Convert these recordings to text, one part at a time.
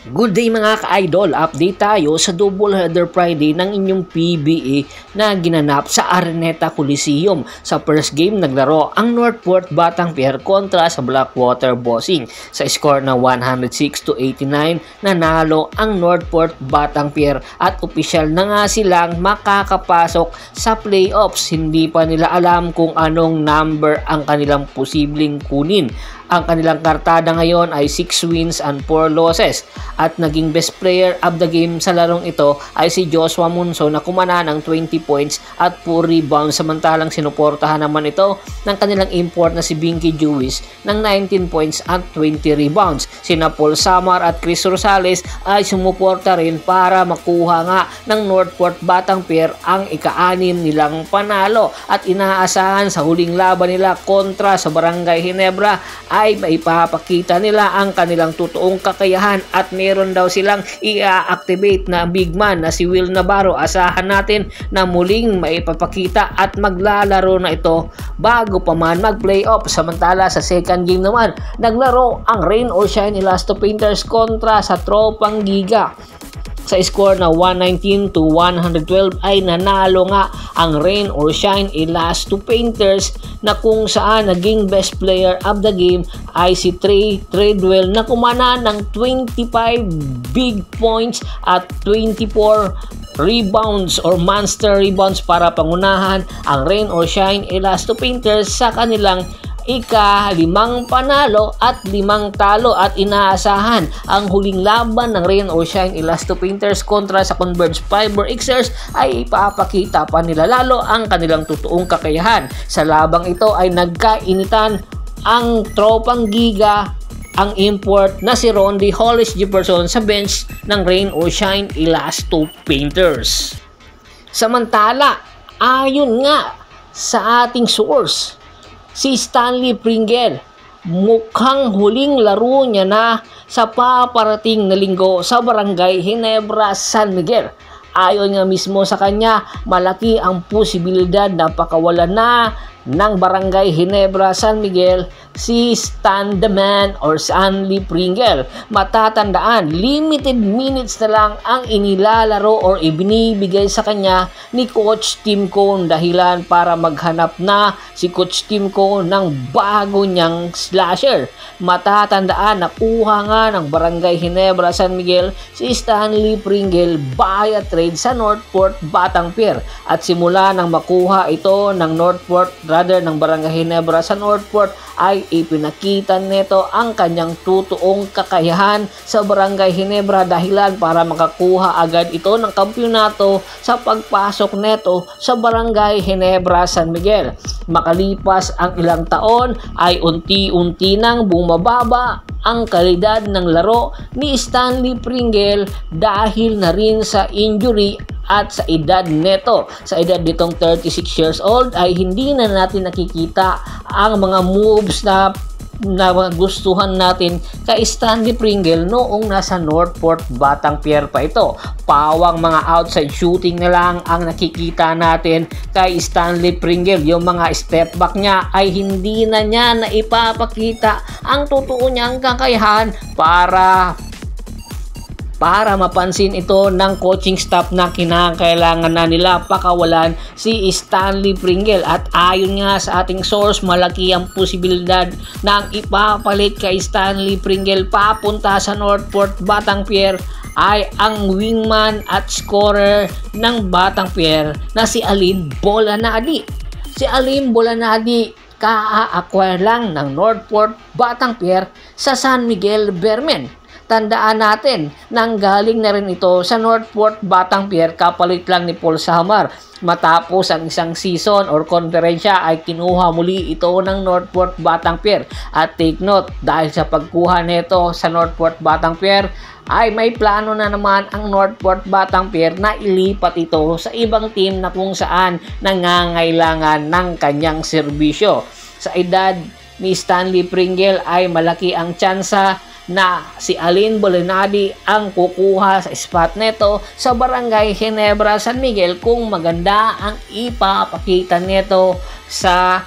Good day mga ka-idol, update tayo sa double header Friday ng inyong PBA na ginanap sa Araneta Coliseum. Sa first game naglaro ang Northport Batanguer kontra sa Blackwater Bossing. Sa score na 106-89 nanalo ang Northport Batanguer at opisyal na nga silang makakapasok sa playoffs. Hindi pa nila alam kung anong number ang kanilang posibleng kunin. Ang kanilang kartada ngayon ay 6 wins and 4 losses at naging best player of the game sa larong ito ay si Joshua Munso na kumana ng 20 points at 4 rebounds, samantalang sinuportahan naman ito ng kanilang import na si Binky Jewis ng 19 points at 20 rebounds. Sina Paul Samar at Chris Rosales ay sumuporta rin para makuha nga ng Northport Batanguer ang ika-6 nilang panalo at inaasahan sa huling laban nila kontra sa Barangay Ginebra ay maipapakita nila ang kanilang totoong kakayahan at meron daw silang i-activate na big man na si Will Navarro. Asahan natin na muling maipapakita at maglalaro na ito bago pa man mag-playoff. Samantala sa second game naman, naglaro ang Rain or Shine Elasto Painters kontra sa Tropang Giga. Sa score na 119-112 ay nanalo nga ang Rain or Shine Elasto Painters na kung saan naging best player of the game ay si Trey Treadwell na kumana ng 25 big points at 24 rebounds or monster rebounds para pangunahan ang Rain or Shine Elasto Painters sa kanilang ika-5 panalo at 5 talo at inaasahan ang huling laban ng Rain or Shine Elasto Painters kontra sa Converge Fiber Xers ay ipapakita pa nila lalo ang kanilang totoong kakayahan. Sa labang ito ay nagkainitan ang Tropang Giga, ang import na si Rondy Hollis Jefferson sa bench ng Rain or Shine Elasto Painters. Samantala, ayon nga sa ating source, si Stanley Pringle, mukhang huling laro niya na sa paparating na linggo sa Barangay Ginebra, San Miguel. Ayon nga mismo sa kanya, malaki ang posibilidad na pakawalan na ng Barangay Ginebra, San Miguel si Stan the Man or Stanley Pringle. Matatandaan, limited minutes na lang ang inilalaro or ibinibigay sa kanya ni Coach Tim Cone, dahilan para maghanap na si Coach Tim Cone ng bago niyang slasher. Matatandaan, nakuha nga ng Barangay Ginebra, San Miguel si Stanley Pringle via trade sa Northport Batanguer at simula nang makuha ito ng ng Barangay Ginebra sa Northport ay ipinakita nito ang kanyang totoong kakayahan sa Barangay Ginebra, dahilan para makakuha agad ito ng kampyonato sa pagpasok neto sa Barangay Ginebra, San Miguel. Makalipas ang ilang taon ay unti-unti nang bumababa ang kalidad ng laro ni Stanley Pringle dahil na rin sa injury at sa edad neto. Sa edad nitong 36 years old ay hindi na natin nakikita ang mga moves na gustuhan natin kay Stanley Pringle noong nasa Northport Batanguer pa ito. Pawang mga outside shooting na lang ang nakikita natin kay Stanley Pringle. Yung mga step back niya ay hindi na niya na ipapakita ang totoo niyang kakayahan para mapansin ito ng coaching staff na kinakailangan na nila pakawalan si Stanley Pringle. At ayon nga sa ating source, malaki ang posibilidad na ang ipapalit kay Stanley Pringle papunta sa Northport Batanguer ay ang wingman at scorer ng Batanguer na si Alin Bolanadi. Si Alin Bolanadi ka-acquire lang ng Northport Batanguer sa San Miguel Bermen. Tandaan natin, nanggaling na rin ito sa Northport Batanguer, kapalit lang ni Paul Samar. Matapos ang isang season or konferensya ay kinuha muli ito ng Northport Batanguer. At take note, dahil sa pagkuha nito sa Northport Batanguer ay may plano na naman ang Northport Batanguer na ilipat ito sa ibang team na kung saan nangangailangan ng kanyang serbisyo. Sa edad ni Stanley Pringle ay malaki ang tsansa na si Alin Bolanadi ang kukuha sa spot neto sa Barangay Ginebra, San Miguel kung maganda ang ipapakita neto sa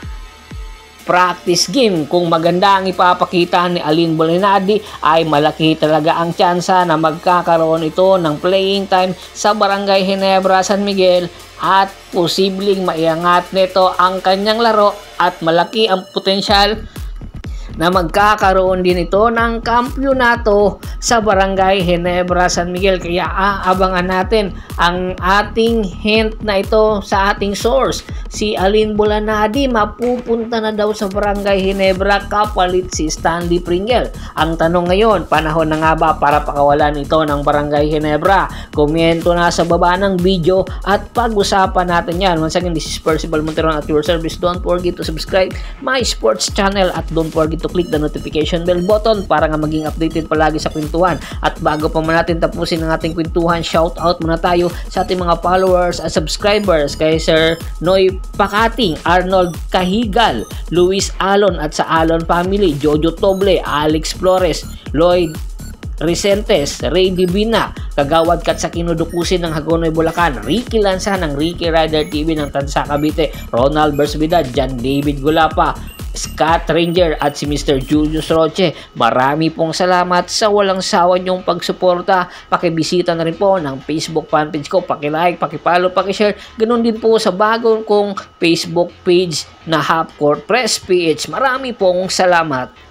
practice game. Kung maganda ang ipapakita ni Alin Bolinadi ay malaki talaga ang tsansa na magkakaroon ito ng playing time sa Barangay Ginebra, San Miguel at posibleng maiangat nito ang kanyang laro at malaki ang potensyal na magkakaroon din ito ng kampyonato sa Barangay Ginebra, San Miguel. Kaya aabangan natin ang ating hint na ito sa ating source. Si Alin Bolinadi mapupunta na daw sa Barangay Ginebra kapalit si Stanley Pringle. Ang tanong ngayon, panahon na nga ba para pakawalan ito ng Barangay Ginebra? Komento na sa baba ng video at pag-usapan natin yan. Once again, this is Percival Monteron at your service. Don't forget to subscribe my sports channel at don't forget to click the notification bell button para nga maging updated palagi sa kwentuhan. At bago pa man natin tapusin ang ating kwentuhan, shout out muna tayo sa ating mga followers at subscribers kay Sir Noy Pakating, Arnold Cahigal, Luis Alon at sa Alon family, Jojo Toble, Alex Flores, Lloyd Recentes, Ray Divina, Kagawad Kat sa Kinudukusin ng Hagonoy Bulacan, Ricky Lanza ng Ricky Rider TV ng Tansa Cavite, Ronald Bersvidad, John David Gulapa, Scott Ranger at si Mr. Julius Roche. Marami pong salamat sa walang sawa niyong pagsuporta. Pakibisita na rin po ng Facebook fanpage ko. Pakilike, pakipollow, pakishare. Ganun din po sa bagong kong Facebook page na Half Court Press PH. Marami pong salamat.